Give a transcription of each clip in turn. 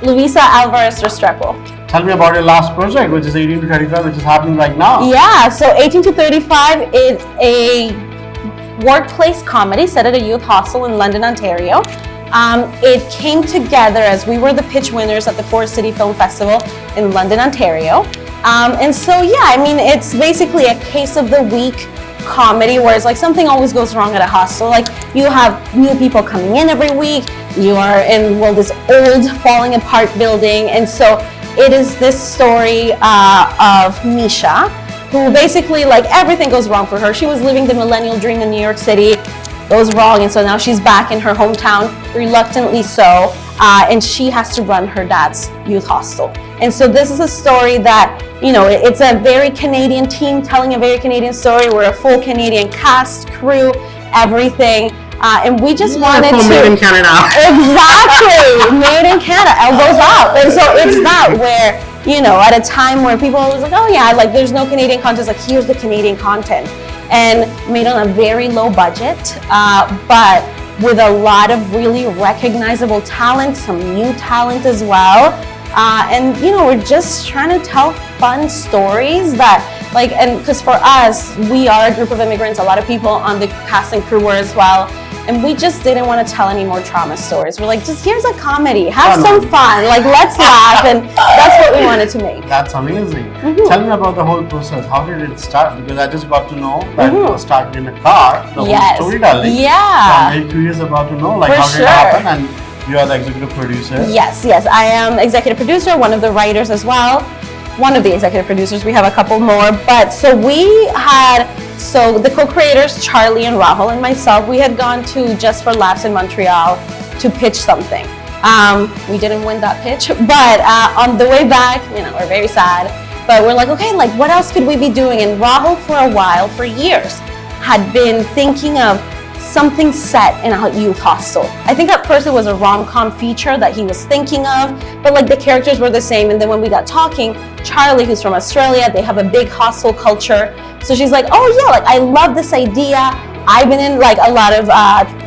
Luisa, Alvarez, Restrepo. Tell me about your last project, which is 18 to 35, which is happening right now. Yeah, so 18 to 35 is a workplace comedy set at a youth hostel in London, Ontario. It came together as we were the pitch winners at the Forest City Film Festival in London, Ontario. And so, yeah, I mean, it's basically a case of the week comedy where it's like something always goes wrong at a hostel. Like you have new people coming in every week. You are in, well, this old falling apart building. And so it is this story of Misha, who basically, like, everything goes wrong for her. She was living the millennial dream in New York City, goes wrong, and so now she's back in her hometown, reluctantly so, and she has to run her dad's youth hostel. And so this is a story that, you know, it's a very Canadian team telling a very Canadian story. We're a full Canadian cast, crew, everything. And we just wanted to... Made in Canada. Exactly! Made in Canada, elbows up. And so it's that where, you know, at a time where people are always like, oh yeah, like there's no Canadian content, like here's the Canadian content. And made on a very low budget, but with a lot of really recognizable talent, some new talent as well. And you know, we're just trying to tell fun stories that, like, and because for us, we are a group of immigrants, a lot of people on the cast and crew were as well. And we just didn't want to tell any more trauma stories. We're like, just here's a comedy, have some fun, like let's laugh, and that's what we wanted to make. That's amazing. Tell me about the whole process. How did it start? Because I just got to know that it started in a car, the whole storytelling. Yeah. So I'm very curious about to know, like, how did it happen? And you are the executive producer. Yes, I am executive producer, one of the writers as well. One of the executive producers, we have a couple more, but so we had, so the co-creators, Charlie and Rahul and myself, we had gone to Just for Laughs in Montreal to pitch something. We didn't win that pitch, but on the way back, you know, we're very sad, but we're like, okay, like what else could we be doing? And Rahul for a while, for years, had been thinking of something set in a youth hostel. I think at first it was a rom-com feature that he was thinking of, but like the characters were the same. And then when we got talking, Charlie, who's from Australia, they have a big hostel culture. So she's like, oh yeah, like I love this idea. I've been in like a lot of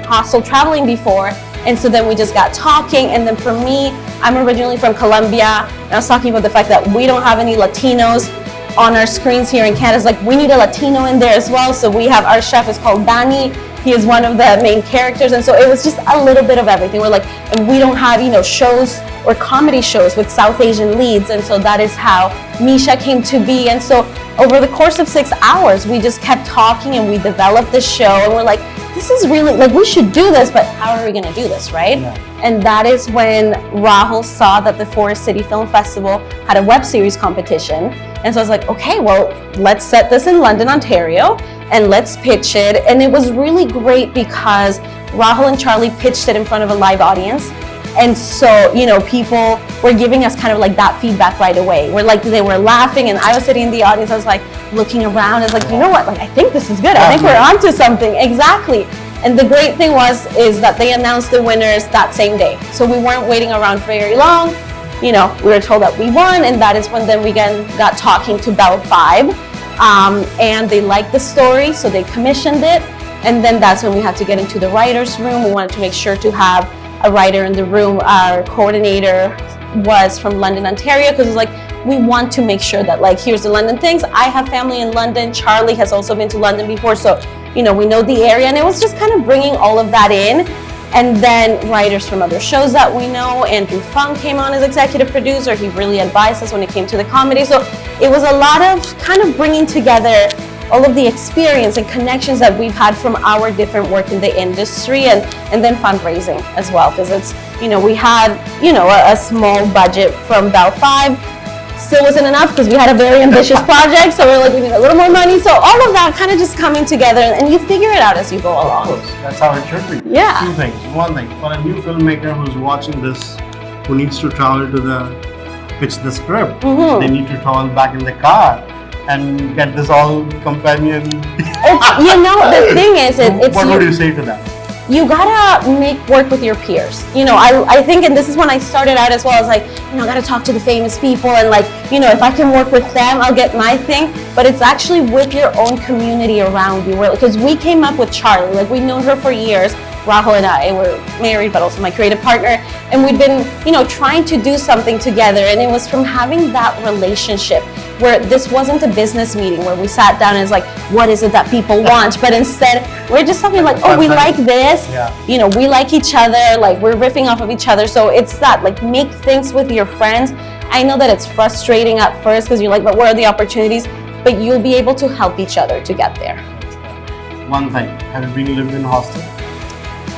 hostel traveling before. And so then we just got talking. And then for me, I'm originally from Colombia. And I was talking about the fact that we don't have any Latinos on our screens here in Canada. It's like we need a Latino in there as well. So we have, our chef is called Danny. He is one of the main characters, and so it was just a little bit of everything. We're like, and we don't have, you know, shows or comedy shows with South Asian leads, and so that is how Misha came to be. And so over the course of 6 hours, we just kept talking and we developed this show, and we're like, this is really, like, we should do this, but how are we gonna do this, right? Yeah. And that is when Rahul saw that the Forest City Film Festival had a web series competition. And so I was like, okay, well, let's set this in London, Ontario, and let's pitch it. And it was really great because Rahul and Charlie pitched it in front of a live audience. And so, you know, people were giving us kind of like that feedback right away. We're like, they were laughing, and I was sitting in the audience, I was like looking around, I was like, you know what, like I think this is good. I think we're onto something. Exactly. And the great thing is that they announced the winners that same day. So we weren't waiting around very long. You know, we were told that we won, and that is when then we got talking to Bell 5. And they liked the story, so they commissioned it. And then that's when we had to get into the writer's room. We wanted to make sure to have a writer in the room. Our coordinator was from London, Ontario, because it was like, we want to make sure that, like, here's the London things. I have family in London. Charlie has also been to London before, so, you know, we know the area. And it was just kind of bringing all of that in. And then writers from other shows that we know. Andrew Fung came on as executive producer. He really advised us when it came to the comedy. So it was a lot of kind of bringing together all of the experience and connections that we've had from our different work in the industry, and then fundraising as well, because it's, you know, we had, you know, a small budget from Bell 5. Still wasn't enough because we had a very ambitious project, so we're like, we need a little more money. So all of that kind of just coming together, and you figure it out as you go along. Of course, that's how it should be. Yeah. Two things. One thing, for a new filmmaker who's watching this, who needs to travel to pitch the script, they need to travel back in the car and get this all companion. You know, the thing is, what would you say to that? You gotta make work with your peers. You know, I think, and this is when I started out as well, as like, you know, I gotta talk to the famous people, and like, you know, if I can work with them, I'll get my thing. But it's actually with your own community around you. Because we came up with Charlie, like we've known her for years. Rahul and I were married, but also my creative partner, and we'd been, trying to do something together. And it was from having that relationship where this wasn't a business meeting where we sat down and it's like, what is it that people want? But instead, we're just talking like, oh, we like this. Yeah. We like each other. Like, we're riffing off of each other. So it's that, like, make things with your friends. I know that it's frustrating at first because you're like, but where are the opportunities? But you'll be able to help each other to get there. One thing, have you lived in hostel?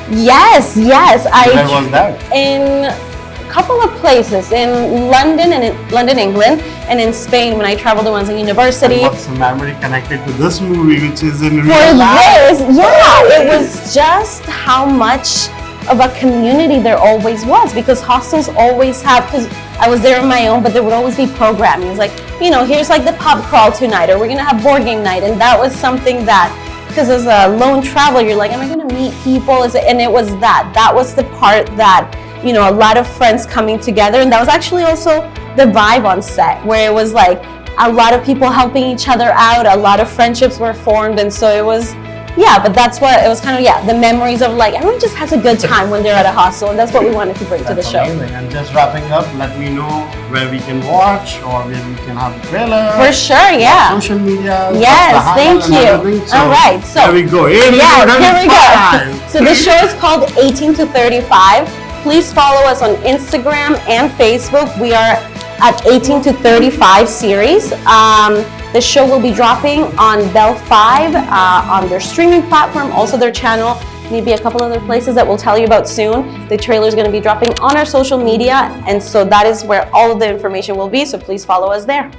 Yes. Where was that? In a couple of places, in London and in London, England, and in Spain when I traveled to Wednesday University. And what's the memory connected to this movie, which is in For real life? this, yeah, it was just how much of a community there always was, because hostels always have, because I was there on my own, but there would always be programming. It was like, here's like the pub crawl tonight, or we're gonna have board game night, and that was something that, because as a lone traveler, you're like, am I gonna meet people? And it was that was the part that, a lot of friends coming together, and that was actually also the vibe on set, where it was like a lot of people helping each other out, a lot of friendships were formed, and so it was, but that's what it was kind of, the memories of like, everyone just has a good time when they're at a hostel, and that's what we wanted to bring to the show. Amazing. And just wrapping up, let me know where we can watch or where we can have the trailer. For sure, yeah. Social media. Yes, thank you. So, all right, so here we go. Here we go. So the show is called 18 to 35. Please follow us on Instagram and Facebook. We are at 18 to 35 series. The show will be dropping on Bell 5 on their streaming platform, also their channel, maybe a couple other places that we'll tell you about soon. The trailer is going to be dropping on our social media, and so that is where all of the information will be, so please follow us there.